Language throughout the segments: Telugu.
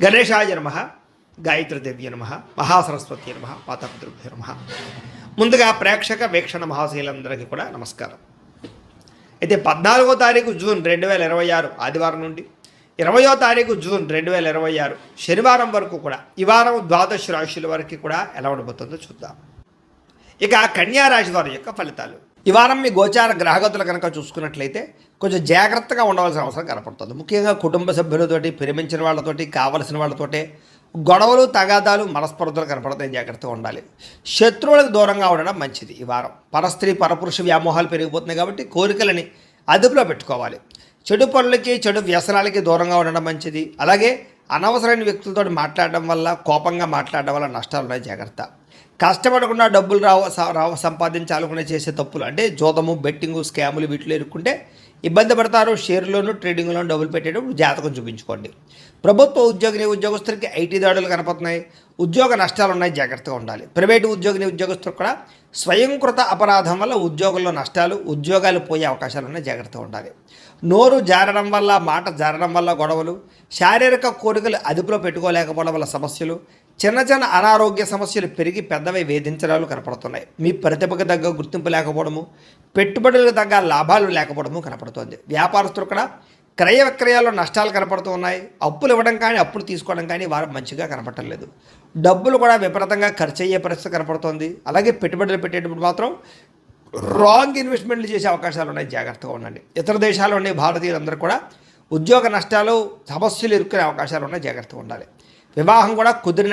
గణేశాయ నమః, గాయత్రీదేవ్య నమః, మహాసరస్వతి నమః, మాతాపితృభ్యో నమః. ముందుగా ప్రేక్షక వీక్షణ మహాశీలందరికీ కూడా నమస్కారం. అయితే 14వ తారీఖు జూన్ 2026 ఆదివారం నుండి 20వ తారీఖు జూన్ 2026 శనివారం వరకు కూడా ఈ వారం ద్వాదశ రాశుల వరకు కూడా ఎలా ఉండబోతుందో చూద్దాం. ఇక కన్యా రాశి వారి యొక్క ఫలితాలు. ఈ వారం మీ గోచార గ్రహగతులు కనుక చూసుకున్నట్లయితే కొంచెం జాగ్రత్తగా ఉండవలసిన అవసరం కనపడుతుంది. ముఖ్యంగా కుటుంబ సభ్యులతోటి, ప్రేమించిన వాళ్ళతోటి, కావలసిన వాళ్ళతోటి గొడవలు, తగాదాలు, మనస్పర్ధలు కనపడతాయి. జాగ్రత్తగా ఉండాలి. శత్రువులకు దూరంగా ఉండడం మంచిది. ఈ వారం పరస్త్రీ పరపురుష వ్యామోహాలు పెరిగిపోతున్నాయి కాబట్టి కోరికలని అదుపులో పెట్టుకోవాలి. చెడు పనులకి, చెడు వ్యసనాలకి దూరంగా ఉండడం మంచిది. అలాగే అనవసరమైన వ్యక్తులతో మాట్లాడడం వల్ల, కోపంగా మాట్లాడడం వల్ల నష్టాలు ఉన్నాయి. జాగ్రత్త. కష్టపడకుండా డబ్బులు సంపాదించాలనుకునే చేసే తప్పులు అంటే జోదము, బెట్టింగు, స్కాములు వీటిలో ఇరుక్కుంటే ఇబ్బంది పడతారు. షేర్లోను, ట్రేడింగ్లోనూ డబ్బులు పెట్టేటప్పుడు జాతకం చూపించుకోండి. ప్రభుత్వ ఉద్యోగస్తులకి ఐటీ దాడులు కనపడుతున్నాయి. ఉద్యోగ నష్టాలు ఉన్నాయి. జాగ్రత్తగా ఉండాలి. ప్రైవేటు ఉద్యోగస్తులకు కూడా స్వయంకృత అపరాధం వల్ల ఉద్యోగంలో నష్టాలు, ఉద్యోగాలు పోయే అవకాశాలు ఉన్నాయి. జాగ్రత్తగా ఉండాలి. నోరు జారడం వల్ల, మాట జారడం వల్ల గొడవలు, శారీరక కోరికలు అదుపులో పెట్టుకోలేకపోవడం వల్ల సమస్యలు, చిన్న చిన్న అనారోగ్య సమస్యలు పెరిగి పెద్దవి వేధించడాలు కనపడుతున్నాయి. మీ ప్రతిభకు తగ్గ గుర్తింపు లేకపోవడము, పెట్టుబడులకు తగ్గ లాభాలు లేకపోవడము కనపడుతుంది. వ్యాపారస్తులు కూడా క్రయ విక్రయాల్లో నష్టాలు కనపడుతూ ఉన్నాయి. అప్పులు ఇవ్వడం కానీ, అప్పులు తీసుకోవడం కానీ వారు మంచిగా కనపడటం లేదు. డబ్బులు కూడా విపరీతంగా ఖర్చు అయ్యే పరిస్థితి కనపడుతోంది. అలాగే పెట్టుబడులు పెట్టేటప్పుడు మాత్రం రాంగ్ ఇన్వెస్ట్మెంట్లు చేసే అవకాశాలు ఉన్నాయి. జాగ్రత్తగా ఉండండి. ఇతర దేశాల్లో ఉండే భారతీయులందరూ కూడా ఉద్యోగ నష్టాలు, సమస్యలు ఇరుక్కునే అవకాశాలు ఉన్నాయి. జాగ్రత్తగా ఉండాలి. వివాహం కూడా కుదిరి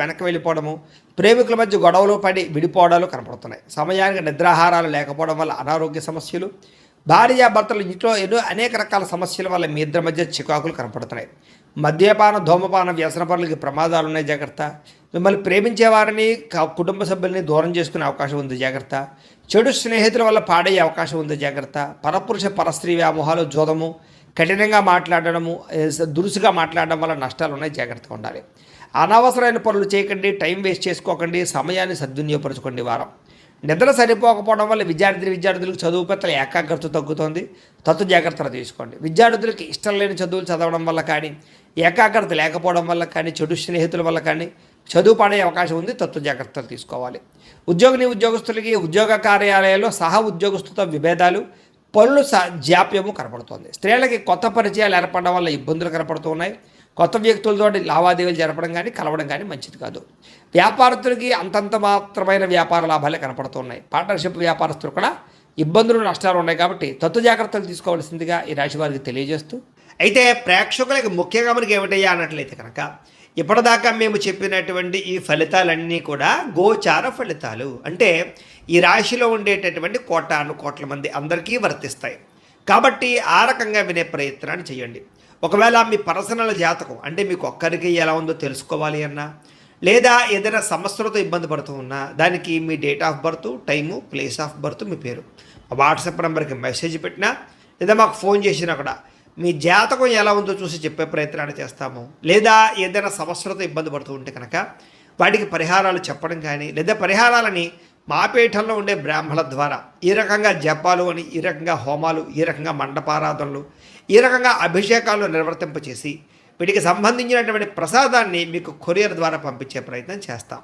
వెనక్కి వెళ్ళిపోవడము, ప్రేమికుల మధ్య గొడవలు పడి విడిపోవడాలు కనపడుతున్నాయి. సమయానికి నిద్రాహారాలు లేకపోవడం వల్ల అనారోగ్య సమస్యలు, భార్యాభర్తలు ఇంట్లో అనేక రకాల సమస్యల వల్ల మీ ఇద్దరి మధ్య చికాకులు కనపడుతున్నాయి. మద్యపాన, ధూమపాన, వ్యసన పనులకి ప్రమాదాలు ఉన్నాయి. జాగ్రత్త. మిమ్మల్ని ప్రేమించే వారిని, కుటుంబ సభ్యుల్ని దూరం చేసుకునే అవకాశం ఉంది. జాగ్రత్త. చెడు స్నేహితుల వల్ల పాడయ్యే అవకాశం ఉంది. జాగ్రత్త. పరపురుష పరస్త్రీ వ్యామోహాలు, జోదము, కఠినంగా మాట్లాడడము, దురుసుగా మాట్లాడడం వల్ల నష్టాలు ఉన్నాయి. జాగ్రత్తగా ఉండాలి. అనవసరమైన పనులు చేయకండి. టైం వేస్ట్ చేసుకోకండి. సమయాన్ని సద్వినియోగపరచుకోండి. వారం నిద్ర సరిపోకపోవడం వల్ల విద్యార్థులకు చదువు పట్ల ఏకాగ్రత తగ్గుతుంది. జాగ్రత్తలు తీసుకోండి. విద్యార్థులకి ఇష్టం లేని చదువులు చదవడం వల్ల కానీ, ఏకాగ్రత లేకపోవడం వల్ల కానీ, చెడు స్నేహితుల వల్ల కానీ చదువు పడే అవకాశం ఉంది. జాగ్రత్తలు తీసుకోవాలి. ఉద్యోగస్తులకి ఉద్యోగ కార్యాలయాల్లో సహా ఉద్యోగస్తులతో విభేదాలు, పనులు జాప్యము కనపడుతుంది. స్త్రీలకి కొత్త పరిచయాలు ఏర్పడడం వల్ల ఇబ్బందులు కనపడుతూ ఉన్నాయి. కొత్త వ్యక్తులతో లావాదేవీలు జరపడం కానీ, కలవడం కానీ మంచిది కాదు. వ్యాపారస్తులకి అంతంత మాత్రమైన వ్యాపార లాభాలే కనపడుతున్నాయి. పార్ట్నర్షిప్ వ్యాపారస్తులు కూడా ఇబ్బందులు, నష్టాలు ఉన్నాయి. కాబట్టి జాగ్రత్తలు తీసుకోవాల్సిందిగా ఈ రాశి వారికి తెలియజేస్తూ, అయితే ప్రేక్షకులకి ముఖ్యంగా మనకి ఏమిటయ్యా అన్నట్లయితే కనుక ఇప్పటిదాకా మేము చెప్పినటువంటి ఈ ఫలితాలన్నీ కూడా గోచార ఫలితాలు. అంటే ఈ రాశిలో ఉండేటటువంటి కోట్ల మంది అందరికీ వర్తిస్తాయి. కాబట్టి ఆ రకంగా వినే ప్రయత్నాన్ని చేయండి. ఒకవేళ మీ పర్సనల్ జాతకం అంటే మీకు ఒక్కరికి ఎలా ఉందో తెలుసుకోవాలి అన్నా, లేదా ఏదైనా సమస్యలతో ఇబ్బంది పడుతూ ఉన్నా, దానికి మీ date of birth, time, place of birth, మీ పేరు వాట్సాప్ నెంబర్కి మెసేజ్ పెట్టినా, లేదా మాకు ఫోన్ చేసినా కూడా మీ జాతకం ఎలా ఉందో చూసి చెప్పే ప్రయత్నాన్ని చేస్తాము. లేదా ఏదైనా సమస్యలతో ఇబ్బంది పడుతూ ఉంటే కనుక వాటికి పరిహారాలు చెప్పడం కానీ, లేదా పరిహారాలని మా పీఠంలో ఉండే బ్రాహ్మణుల ద్వారా ఈ రకంగా జపాలు అని, ఈ రకంగా హోమాలు, ఈ రకంగా మండపారాధనలు, ఈ రకంగా అభిషేకాలు నిర్వర్తింపచేసి వీటికి సంబంధించినటువంటి ప్రసాదాన్ని మీకు కొరియర్ ద్వారా పంపించే ప్రయత్నం చేస్తాం.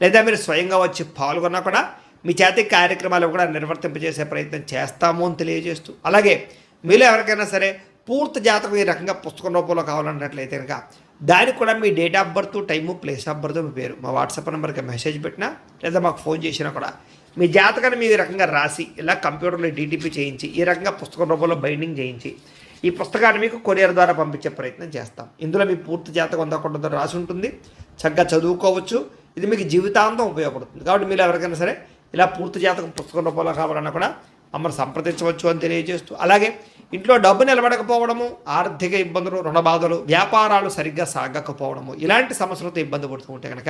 లేదా మీరు స్వయంగా వచ్చి పాల్గొన్నా కూడా మీ చేతి కార్యక్రమాలు కూడా నిర్వర్తింపజేసే ప్రయత్నం చేస్తాము అని తెలియజేస్తూ, అలాగే మీలో ఎవరికైనా సరే పూర్తి జాతకం ఈ రకంగా పుస్తకం రూపంలో కావాలన్నట్లయితే కనుక దానికి కూడా మీ date of birth, time, place of birth, మీ పేరు మా వాట్సాప్ నెంబర్కి మెసేజ్ పెట్టినా, లేదా మాకు ఫోన్ చేసినా కూడా మీ జాతకాన్ని మీ రకంగా రాసి ఇలా కంప్యూటర్లో డీటీపీ చేయించి, ఈ రకంగా పుస్తకం రూపంలో బైండింగ్ చేయించి ఈ పుస్తకాన్ని మీకు కొరియర్ ద్వారా పంపించే ప్రయత్నం చేస్తాం. ఇందులో మీ పూర్తి జాతకం ఉందకుండా రాసి ఉంటుంది. చక్కగా చదువుకోవచ్చు. ఇది మీకు జీవితాంతం ఉపయోగపడుతుంది. కాబట్టి మీరు ఎవరికైనా సరే ఇలా పూర్తి జాతకం పుస్తకం రూపంలో కావాలన్నా కూడా మమ్మల్ని సంప్రదించవచ్చు అని తెలియజేస్తూ, అలాగే ఇంట్లో డబ్బు నిలబడకపోవడము, ఆర్థిక ఇబ్బందులు, రుణబాధలు, వ్యాపారాలు సరిగ్గా సాగకపోవడము, ఇలాంటి సమస్యలతో ఇబ్బంది పడుతూ ఉంటే కనుక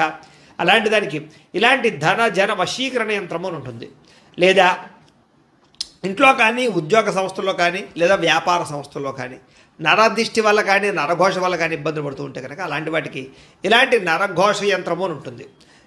అలాంటి దానికి ఇలాంటి ధన జన వశీకరణ యంత్రము ఉంటుంది. లేదా ఇంట్లో కానీ, ఉద్యోగ సంస్థల్లో కానీ, లేదా వ్యాపార సంస్థల్లో కానీ నరదిష్టి వల్ల కానీ, నరఘోష వల్ల కానీ ఇబ్బందులు పడుతూ ఉంటే కనుక అలాంటి వాటికి ఇలాంటి నరఘోష యంత్రము ఉంటుంది.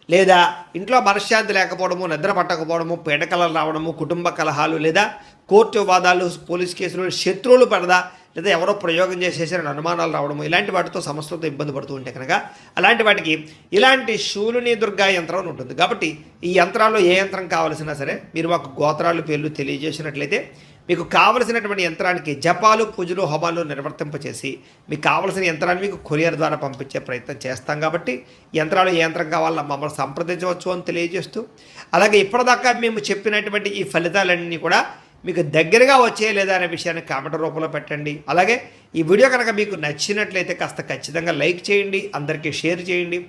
లేదా ఇంట్లో మనశ్శాంతి లేకపోవడము, నిద్ర పట్టకపోవడము, పీడకలలు రావడము, కుటుంబ కలహాలు, లేదా కోర్టు వివాదాలు, పోలీస్ కేసులు, శత్రువులు పడదా లేదా ఎవరో ప్రయోగం చేసేసారని అనుమానాలు రావడము ఇలాంటి వాటితో సమస్యలతో ఇబ్బంది పడుతూ ఉంటే కనుక అలాంటి వాటికి ఇలాంటి శూలిని దుర్గా యంత్రం అని ఉంటుంది. కాబట్టి ఈ యంత్రాల్లో ఏ యంత్రం కావాల్సినా సరే మీరు మాకు గోత్రాలు పేర్లు తెలియజేసినట్లయితే మీకు కావలసినటువంటి యంత్రానికి జపాలు పూజలు హోమాలు నిర్వర్తింపచేసి మీకు కావలసిన యంత్రాన్ని మీకు కొరియర్ ద్వారా పంపించే ప్రయత్నం చేస్తాం. కాబట్టి యంత్రాలు ఏ యంత్రం కావాలన్నా మమ్మల్ని సంప్రదించవచ్చు అని తెలియజేస్తూ, అలాగే ఇప్పటిదాకా మేము చెప్పినటువంటి ఈ ఫలితాలన్నీ కూడా మీకు దగ్గరగా వచ్చే లేదా అనే విషయాన్ని కామెంట్ రూపంలో పెట్టండి. అలాగే ఈ వీడియో కనుక మీకు నచ్చినట్లయితే కాస్త ఖచ్చితంగా లైక్ చేయండి, అందరికీ షేర్ చేయండి.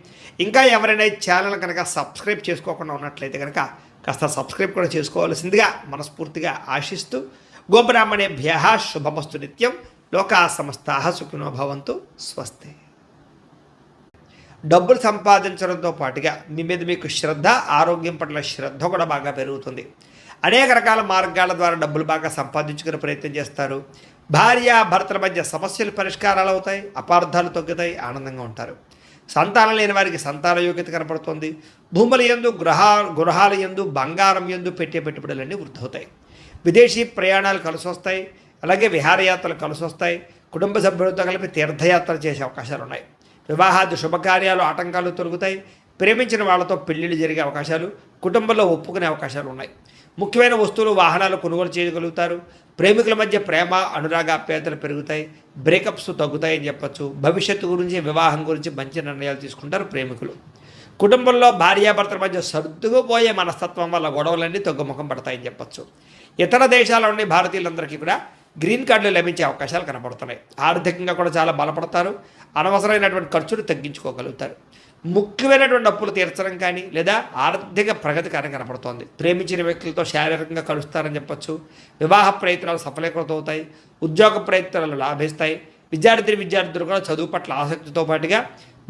ఇంకా ఎవరైనా ఛానల్ కనుక సబ్స్క్రైబ్ చేసుకోకుండా ఉన్నట్లయితే కనుక కాస్త సబ్స్క్రైబ్ కూడా చేసుకోవాల్సిందిగా మనస్ఫూర్తిగా ఆశిస్తూ, గోబ్రాహ్మణేభ్యః శుభమస్తు నిత్యం, లోకా సమస్తాః సుఖినో భవంతు, స్వస్తి. డబ్బులు సంపాదించడంతో పాటుగా మీ మీద మీకు శ్రద్ధ, ఆరోగ్యం పట్ల శ్రద్ధ కూడా బాగా పెరుగుతుంది. అనేక రకాల మార్గాల ద్వారా డబ్బులు బాగా సంపాదించుకునే ప్రయత్నం చేస్తారు. భార్య భర్తల మధ్య సమస్యలు పరిష్కారాలు అవుతాయి, అపార్థాలు తగ్గుతాయి, ఆనందంగా ఉంటారు. సంతానం లేని వారికి సంతాన యోగ్యత కనపడుతుంది. భూముల యందు గృహాల యందు బంగారం యందు పెట్టే పెట్టుబడులన్నీ వృద్ధి అవుతాయి. విదేశీ ప్రయాణాలు కలిసి వస్తాయి. అలాగే విహారయాత్రలు కలిసి వస్తాయి. కుటుంబ సభ్యులతో కలిపి తీర్థయాత్రలు చేసే అవకాశాలు ఉన్నాయి. వివాహాది శుభకార్యాలు ఆటంకాలు తొలగుతాయి. ప్రేమించిన వాళ్ళతో పెళ్లిళ్ళు జరిగే అవకాశాలు, కుటుంబంలో ఒప్పుకునే అవకాశాలు ఉన్నాయి. ముఖ్యమైన వస్తువులు వాహనాలు కొనుగోలు చేయగలుగుతారు. ప్రేమికుల మధ్య ప్రేమ అనురాగాప్యాయతలు పెరుగుతాయి. బ్రేకప్స్ తగ్గుతాయని చెప్పచ్చు. భవిష్యత్తు గురించి, వివాహం గురించి మంచి నిర్ణయాలు తీసుకుంటారు ప్రేమికులు. కుటుంబంలో భార్యాభర్తల మధ్య సర్దుకుపోయే మనస్తత్వం వల్ల గొడవలన్నీ తగ్గుముఖం పడతాయని చెప్పచ్చు. ఇతర దేశాల నుండి భారతీయులందరికీ కూడా గ్రీన్ కార్డులు లభించే అవకాశాలు కనబడుతున్నాయి. ఆర్థికంగా కూడా చాలా బలపడతారు. అనవసరమైనటువంటి ఖర్చులు తగ్గించుకోగలుగుతారు. ముఖ్యమైనటువంటి అప్పులు తీర్చడం కానీ లేదా ఆర్థిక ప్రగతి కానీ కనపడుతోంది. ప్రేమించిన వ్యక్తులతో శారీరకంగా కలుస్తారని చెప్పచ్చు. వివాహ ప్రయత్నాలు సఫలీకృతమవుతాయి. ఉద్యోగ ప్రయత్నాలు లాభిస్తాయి. విద్యార్థులు కూడా చదువు పట్ల ఆసక్తితో పాటుగా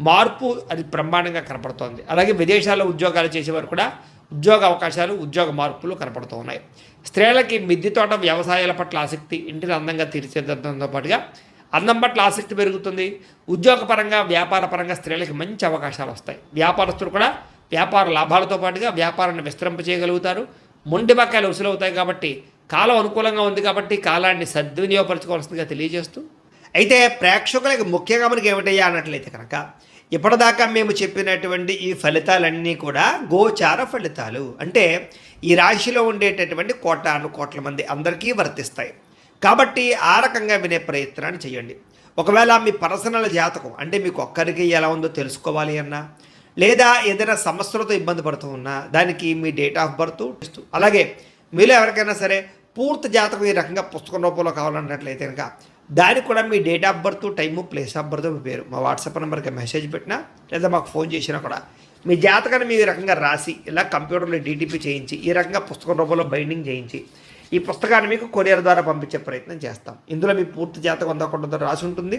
మార్పు అది బ్రహ్మాండంగా కనపడుతోంది. అలాగే విదేశాల్లో ఉద్యోగాలు చేసేవారు కూడా ఉద్యోగ అవకాశాలు, ఉద్యోగ మార్పులు కనపడుతూ ఉన్నాయి. స్త్రీలకి మిద్దె తోట వ్యవసాయాల పట్ల ఆసక్తి, ఇంటిని అందంగా తీర్చిదిద్దడంతో పాటుగా అందం పట్ల ఆసక్తి పెరుగుతుంది. ఉద్యోగపరంగా, వ్యాపారపరంగా స్త్రీలకి మంచి అవకాశాలు వస్తాయి. వ్యాపారస్తులు కూడా వ్యాపార లాభాలతో పాటుగా వ్యాపారాన్ని విస్తరింపచేయగలుగుతారు. మొండి బకాయిలు వసూలవుతాయి. కాబట్టి కాలం అనుకూలంగా ఉంది. కాబట్టి కాలాన్ని సద్వినియోగపరచుకోవాల్సిందిగా తెలియజేస్తూ, అయితే ప్రేక్షకులకి ముఖ్యంగా మనకి ఏమిటయ్యా అన్నట్లయితే కనుక ఇప్పటిదాకా మేము చెప్పినటువంటి ఈ ఫలితాలన్నీ కూడా గోచార ఫలితాలు. అంటే ఈ రాశిలో ఉండేటటువంటి కోట్ల మంది అందరికీ వర్తిస్తాయి. కాబట్టి ఆ రకంగా వినే ప్రయత్నాన్ని చేయండి. ఒకవేళ మీ పర్సనల్ జాతకం అంటే మీకు ఒక్కరికి ఎలా ఉందో తెలుసుకోవాలి అన్నా, లేదా ఏదైనా సమస్యలతో ఇబ్బంది పడుతూ ఉన్నా దానికి మీ డేట్ ఆఫ్ బర్త్, అలాగే మీలో ఎవరికైనా సరే పూర్తి జాతకం ఈ రకంగా పుస్తకం రూపంలో కావాలన్నట్లయితే కనుక దానికి కూడా మీ date of birth, time, place of birth, మీ పేరు మా వాట్సాప్ నెంబర్కి మెసేజ్ పెట్టినా లేదా మాకు ఫోన్ చేసినా కూడా మీ జాతకాన్ని మీ రకంగా రాసి ఇలా కంప్యూటర్లో డీటీపీ చేయించి ఈ రకంగా పుస్తకం రూపంలో బైండింగ్ చేయించి ఈ పుస్తకాన్ని మీకు కొరియర్ ద్వారా పంపించే ప్రయత్నం చేస్తాం. ఇందులో మీ పూర్తి జాతకం అందకుండా రాసి ఉంటుంది.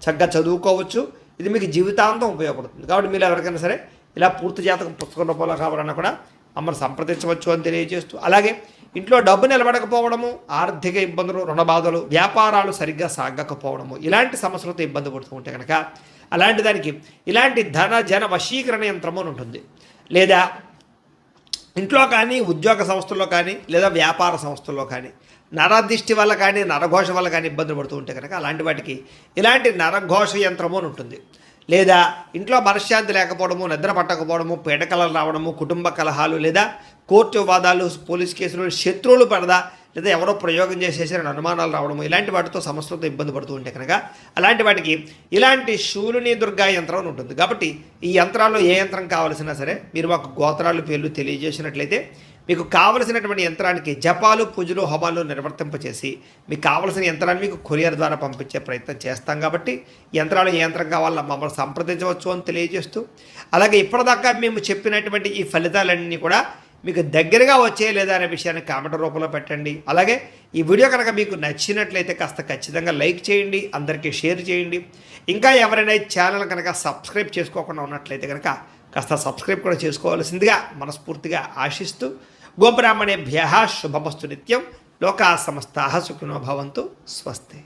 చక్కగా చదువుకోవచ్చు. ఇది మీకు జీవితాంతం ఉపయోగపడుతుంది. కాబట్టి మీరు ఎవరికైనా సరే ఇలా పూర్తి జాతకం పుస్తకం రూపంలో కావాలన్నా కూడా మమ్మల్ని సంప్రదించవచ్చు అని తెలియజేస్తూ, అలాగే ఇంట్లో డబ్బు నిలబడకపోవడము, ఆర్థిక ఇబ్బందులు, రుణ బాధలు, వ్యాపారాలు సరిగ్గా సాగకపోవడము ఇలాంటి సమస్యలతో ఇబ్బంది పడుతూ ఉంటే కనుక అలాంటి దానికి ఇలాంటి ధన జన వశీకరణ యంత్రము అని ఉంటుంది. లేదా ఇంట్లో కానీ, ఉద్యోగ సంస్థల్లో కానీ, లేదా వ్యాపార సంస్థల్లో కానీ నరదిష్టి వల్ల కానీ, నరఘోష వల్ల కానీ ఇబ్బందులు పడుతూ ఉంటే కనుక అలాంటి వాటికి ఇలాంటి నరఘోష యంత్రము అని ఉంటుంది. లేదా ఇంట్లో మనశ్శాంతి లేకపోవడము, నిద్ర పట్టకపోవడము, పీడకలలు రావడము, కుటుంబ కలహాలు, లేదా కోర్టు వివాదాలు, పోలీస్ కేసులు, శత్రువులు పడదా, లేదా ఎవరో ప్రయోగం చేసేసారని అనుమానాలు రావడము ఇలాంటి వాటితో సమస్యలతో ఇబ్బంది పడుతూ ఉంటే కనుక అలాంటి వాటికి ఇలాంటి శూలిని దుర్గా యంత్రం అని ఉంటుంది. కాబట్టి ఈ యంత్రాల్లో ఏ యంత్రం కావాల్సినా సరే మీరు మాకు గోత్రాలు పేర్లు తెలియజేసినట్లయితే మీకు కావలసినటువంటి యంత్రానికి జపాలు పూజలు హోమాలు నిర్వర్తింపచేసి మీకు కావలసిన యంత్రాన్ని మీకు కొరియర్ ద్వారా పంపించే ప్రయత్నం చేస్తాం. కాబట్టి యంత్రాలు ఏ యంత్రం కావాలన్నా మమ్మల్ని సంప్రదించవచ్చు అని తెలియజేస్తూ, అలాగే ఇప్పటిదాకా మేము చెప్పినటువంటి ఈ ఫలితాలన్నీ కూడా మీకు దగ్గరగా వచ్చే లేదా అనే విషయాన్ని కామెంట్ రూపంలో పెట్టండి. అలాగే ఈ వీడియో కనుక మీకు నచ్చినట్లయితే కాస్త ఖచ్చితంగా లైక్ చేయండి, అందరికీ షేర్ చేయండి. ఇంకా ఎవరైనా ఛానల్ కనుక సబ్స్క్రైబ్ చేసుకోకుండా ఉన్నట్లయితే కనుక కాస్త సబ్స్క్రైబ్ కూడా చేసుకోవాల్సిందిగా మనస్ఫూర్తిగా ఆశిస్తూ, గోబ్రాహ్మణేభ్యః శుభమస్తు నిత్యం, లోకా సమస్తాః సుఖినో భవంతు, స్వస్తి.